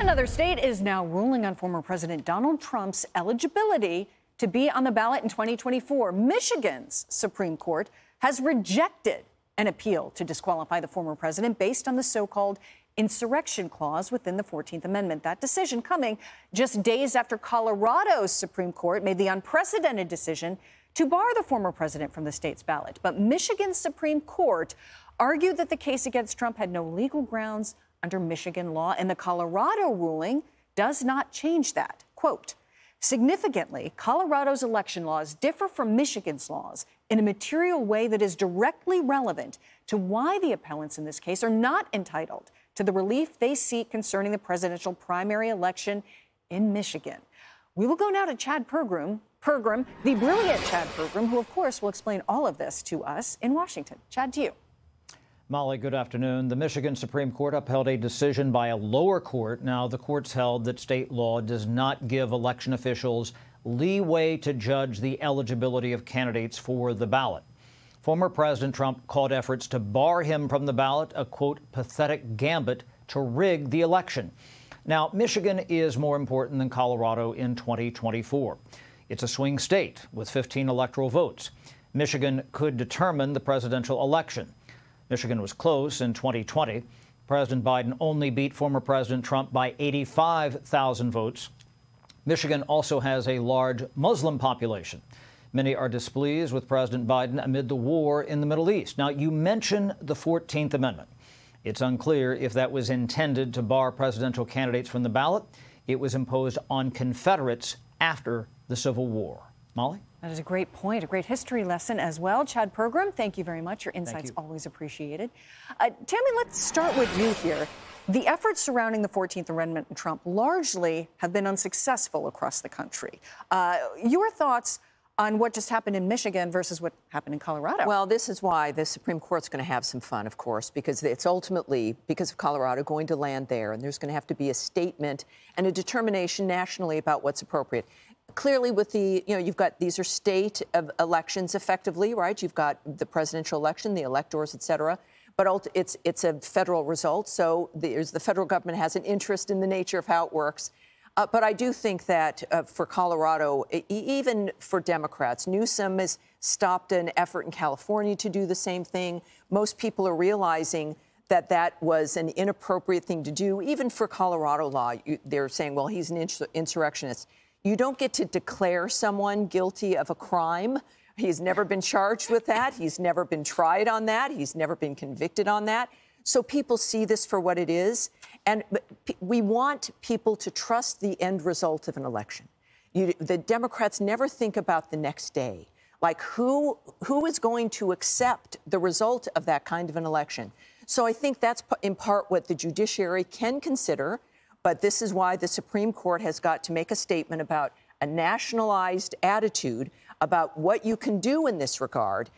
Another state is now ruling on former President Donald Trump's eligibility to be on the ballot in 2024. Michigan's Supreme Court has rejected an appeal to disqualify the former president based on the so-called insurrection clause within the 14th Amendment. That decision coming just days after Colorado's Supreme Court made the unprecedented decision to bar the former president from the state's ballot. But Michigan's Supreme Court argued that the case against Trump had no legal grounds under Michigan law, and the Colorado ruling does not change that. Quote, significantly, Colorado's election laws differ from Michigan's laws in a material way that is directly relevant to why the appellants in this case are not entitled to the relief they seek concerning the presidential primary election in Michigan. We will go now to Chad Pergram, the brilliant Chad Pergram, who, of course, will explain all of this to us in Washington. Chad, to you. Molly, good afternoon. The Michigan Supreme Court upheld a decision by a lower court. Now, the court's held that state law does not give election officials leeway to judge the eligibility of candidates for the ballot. Former President Trump called efforts to bar him from the ballot a, quote, pathetic gambit to rig the election. Now, Michigan is more important than Colorado in 2024. It's a swing state with 15 electoral votes. Michigan could determine the presidential election. Michigan was close in 2020. President Biden only beat former President Trump by 85,000 votes. Michigan also has a large Muslim population. Many are displeased with President Biden amid the war in the Middle East. Now, you mention the 14th Amendment. It's unclear if that was intended to bar presidential candidates from the ballot. It was imposed on Confederates after the Civil War. Molly? That is a great point, a great history lesson as well. Chad Pergram, thank you very much. Your insights always appreciated. Tammy, let's start with you here. The efforts surrounding the 14th Amendment and Trump largely have been unsuccessful across the country. Your thoughts on what just happened in Michigan versus what happened in Colorado? Well, this is why the Supreme Court's going to have some fun, of course, because it's ultimately, because of Colorado, going to land there, and there's going to have to be a statement and a determination nationally about what's appropriate. Clearly, with the, you've got, these are state elections effectively, right? You've got the presidential election, the electors, et cetera. But it's a federal result, so the federal government has an interest in the nature of how it works. But I do think that for Colorado, even for Democrats, Newsom has stopped an effort in California to do the same thing. Most people are realizing that that was an inappropriate thing to do. Even for Colorado law, they're saying, well, he's an insurrectionist. You don't get to declare someone guilty of a crime. He's never been charged with that. He's never been tried on that. He's never been convicted on that. So people see this for what it is. And we want people to trust the end result of an election. The Democrats never think about the next day. Like, who is going to accept the result of that kind of an election? So I think that's in part what the judiciary can consider. But this is why the Supreme Court has got to make a statement about a nationalized attitude about what you can do in this regard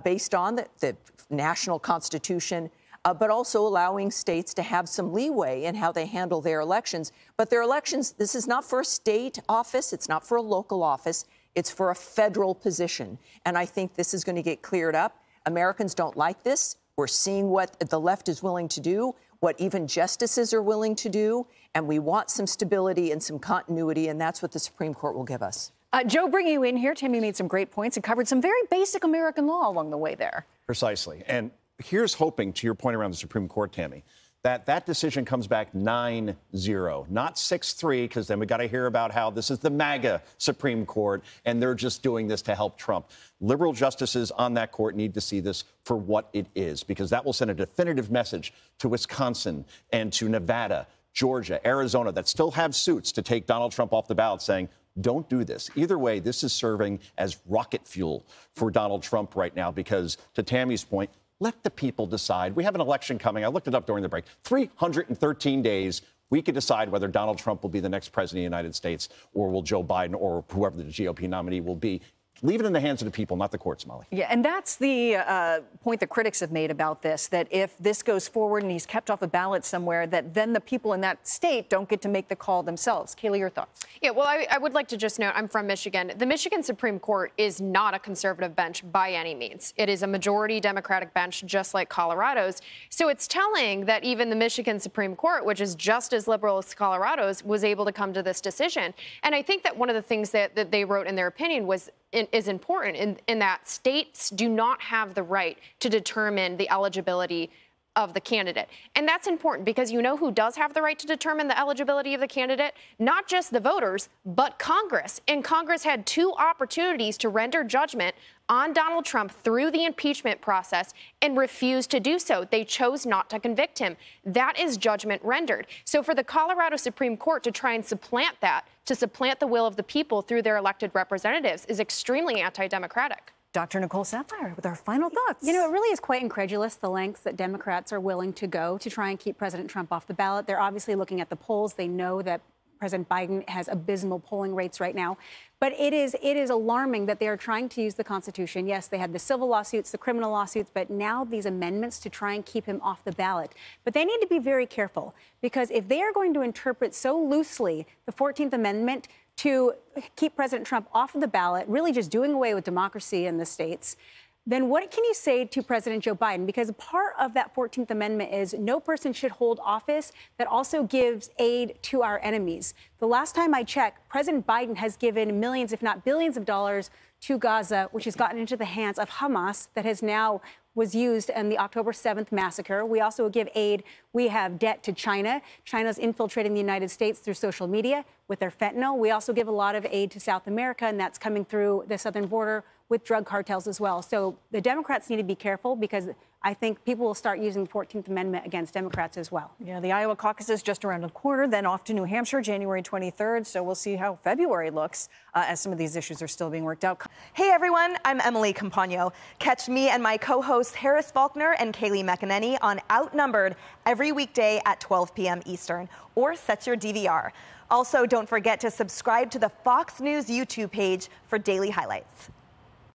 based on the national constitution, but also allowing states to have some leeway in how they handle their elections. But their elections, this is not for a state office. It's not for a local office. It's for a federal position. And I think this is going to get cleared up. Americans don't like this. We're seeing what the left is willing to do, what even justices are willing to do. And we want some stability and some continuity, and that's what the Supreme Court will give us. Joe, bringing you in here, Tammy made some great points and covered some very basic American law along the way there. Precisely. And here's hoping, to your point around the Supreme Court, Tammy, that decision comes back 9-0, not 6-3, because then we got to hear about how this is the MAGA Supreme Court and they're just doing this to help Trump. Liberal justices on that court need to see this for what it is, because that will send a definitive message to Wisconsin and to Nevada, Georgia, Arizona, that still have suits to take Donald Trump off the ballot, saying, don't do this. Either way, this is serving as rocket fuel for Donald Trump right now, because, to Tammy's point, let the people decide. We have an election coming. I looked it up during the break. 313 days. We could decide whether Donald Trump will be the next president of the United States, or will Joe Biden, or whoever the GOP nominee will be. Leave it in the hands of the people, not the courts, Molly. Yeah, and that's the point the critics have made about this, that if this goes forward and he's kept off a ballot somewhere, that then the people in that state don't get to make the call themselves. Kaylee, your thoughts? Yeah, well, I would like to just note, I'm from Michigan. The Michigan Supreme Court is not a conservative bench by any means. It is a majority Democratic bench, just like Colorado's. So it's telling that even the Michigan Supreme Court, which is just as liberal as Colorado's, was able to come to this decision. And I think that one of the things that they wrote in their opinion is important in that states do not have the right to determine the eligibility of the candidate. And that's important because you know who does have the right to determine the eligibility of the candidate? Not just the voters, but Congress. And Congress had 2 opportunities to render judgment on Donald Trump through the impeachment process and refused to do so. They chose not to convict him. That is judgment rendered. So for the Colorado Supreme Court to try and supplant that, to supplant the will of the people through their elected representatives, is extremely anti-democratic. Dr. Nicole Sapphire with our final thoughts. You know, it really is quite incredulous, the lengths that Democrats are willing to go to try and keep President Trump off the ballot. They're obviously looking at the polls. They know that President Biden has abysmal polling rates right now. But it is alarming that they are trying to use the Constitution. Yes, they had the civil lawsuits, the criminal lawsuits, but now these amendments to try and keep him off the ballot. But they need to be very careful, because if they are going to interpret so loosely the 14th Amendment to keep President Trump off of the ballot, really just doing away with democracy in the states, then what can you say to President Joe Biden? Because part of that 14th Amendment is no person should hold office that also gives aid to our enemies. The last time I checked, President Biden has given millions, if not billions of dollars to Gaza, which has gotten into the hands of Hamas, that has now was used in the October 7th massacre. We also give aid. We have debt to China. China's infiltrating the United States through social media with their fentanyl. We also give a lot of aid to South America, and that's coming through the southern border with drug cartels as well. So the Democrats need to be careful, because I think people will start using the 14th Amendment against Democrats as well. Yeah, the Iowa caucus is just around the corner, then off to New Hampshire, January 23rd. So we'll see how February looks as some of these issues are still being worked out. Hey, everyone. I'm Emily Campagno. Catch me and my co-hosts Harris Faulkner and Kaylee McEnany on Outnumbered every weekday at 12 p.m. Eastern, or set your DVR. Also, don't forget to subscribe to the Fox News YouTube page for daily highlights.